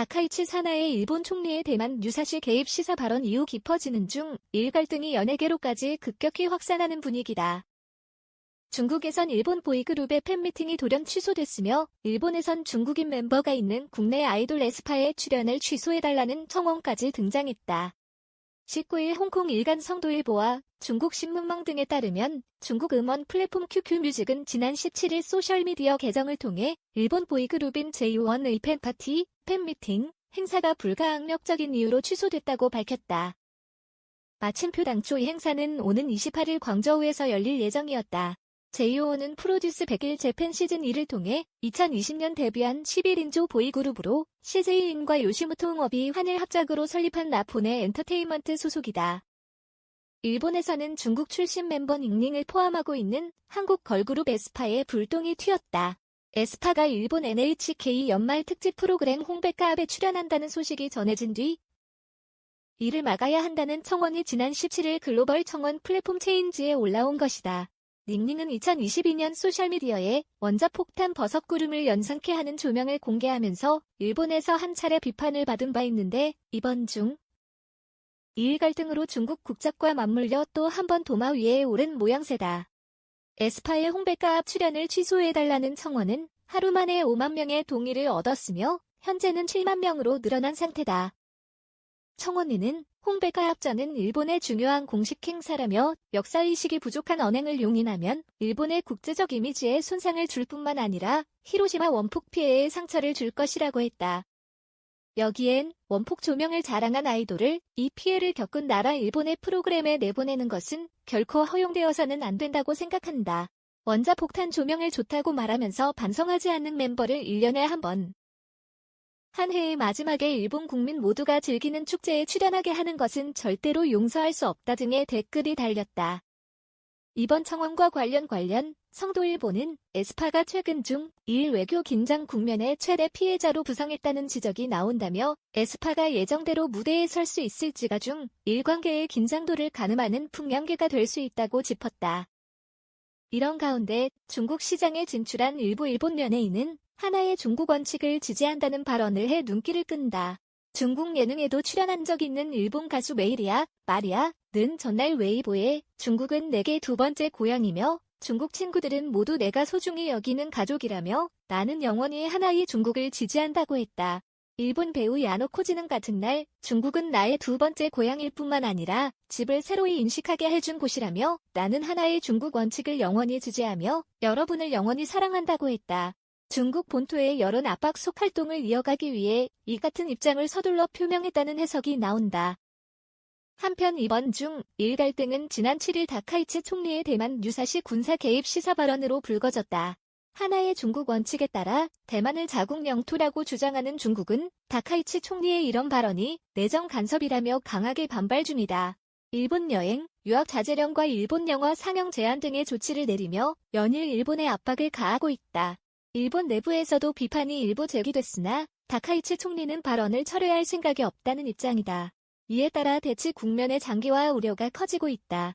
다카이치 사나의 일본 총리의 대만 유사시 개입 시사 발언 이후 깊어지는 중 일 갈등이 연예계로까지 급격히 확산하는 분위기다. 중국에선 일본 보이그룹의 팬미팅이 돌연 취소됐으며 일본에선 중국인 멤버가 있는 국내 아이돌 에스파의 출연을 취소해달라는 청원까지 등장했다. 19일 홍콩 일간 성도일보와 중국 신문망 등에 따르면 중국 음원 플랫폼 QQ뮤직은 지난 17일 소셜미디어 계정을 통해 일본 보이그룹인 J1의 팬파티, 팬미팅, 행사가 불가항력적인 이유로 취소됐다고 밝혔다. 마침표 당초 이 행사는 오는 28일 광저우에서 열릴 예정이었다. J1은 프로듀스 100일 재팬 시즌2를 통해 2020년 데뷔한 11인조 보이그룹으로 CJ인과 요시모토 응업이 한일 합작으로 설립한 라포네 엔터테인먼트 소속이다. 일본에서는 중국 출신 멤버 닝닝을 포함하고 있는 한국 걸그룹 에스파의 불똥이 튀었다. 에스파가 일본 NHK 연말 특집 프로그램 홍백가압에 출연한다는 소식이 전해진 뒤 이를 막아야 한다는 청원이 지난 17일 글로벌 청원 플랫폼 체인지에 올라온 것이다. 닝닝은 2022년 소셜미디어에 원자폭탄 버섯구름을 연상케 하는 조명을 공개하면서 일본에서 한 차례 비판을 받은 바 있는데 이번 중 이일 갈등으로 중국 국적과 맞물려 또 한 번 도마 위에 오른 모양새다. 에스파의 홍백가압 출연을 취소해달라는 청원은 하루 만에 5만 명의 동의를 얻었으며 현재는 7만 명으로 늘어난 상태다. 청원인은 홍백가압전은 일본의 중요한 공식 행사라며 역사의식이 부족한 언행을 용인하면 일본의 국제적 이미지에 손상을 줄 뿐만 아니라 히로시마 원폭 피해에 상처를 줄 것이라고 했다. 여기엔 원폭 조명을 자랑한 아이돌을 이 피해를 겪은 나라 일본의 프로그램에 내보내는 것은 결코 허용되어서는 안 된다고 생각한다. 원자폭탄 조명을 좋다고 말하면서 반성하지 않는 멤버를 1년에 한 번. 한 해의 마지막에 일본 국민 모두가 즐기는 축제에 출연하게 하는 것은 절대로 용서할 수 없다 등의 댓글이 달렸다. 이번 청원과 관련 성도일보는 에스파가 최근 중 일 외교 긴장 국면의 최대 피해자로 부상했다는 지적이 나온다며 에스파가 예정대로 무대에 설 수 있을지가 중 일관계의 긴장도를 가늠하는 풍량계가 될 수 있다고 짚었다. 이런 가운데 중국 시장에 진출한 일부 일본 연예인은 하나의 중국 원칙을 지지한다는 발언을 해 눈길을 끈다. 중국 예능에도 출연한 적 있는 일본 가수 마리아는 전날 웨이보에 중국은 내게 두 번째 고향이며 중국 친구들은 모두 내가 소중히 여기는 가족이라며 나는 영원히 하나의 중국을 지지한다고 했다. 일본 배우 야노 코지는 같은 날 중국은 나의 두 번째 고향일 뿐만 아니라 집을 새로이 인식하게 해준 곳이라며 나는 하나의 중국 원칙을 영원히 지지하며 여러분을 영원히 사랑한다고 했다. 중국 본토의 여론 압박 속 활동을 이어가기 위해 이 같은 입장을 서둘러 표명했다는 해석이 나온다. 한편 이번 중 일 갈등은 지난 7일 다카이치 총리의 대만 유사시 군사 개입 시사 발언으로 불거졌다. 하나의 중국 원칙에 따라 대만을 자국 영토라고 주장하는 중국은 다카이치 총리의 이런 발언이 내정 간섭이라며 강하게 반발 중이다. 일본 여행, 유학 자제령과 일본 영화 상영 제한 등의 조치를 내리며 연일 일본에 압박을 가하고 있다. 일본 내부에서도 비판이 일부 제기됐으나 다카이치 총리는 발언을 철회할 생각이 없다는 입장이다. 이에 따라 대치 국면의 장기화 우려가 커지고 있다.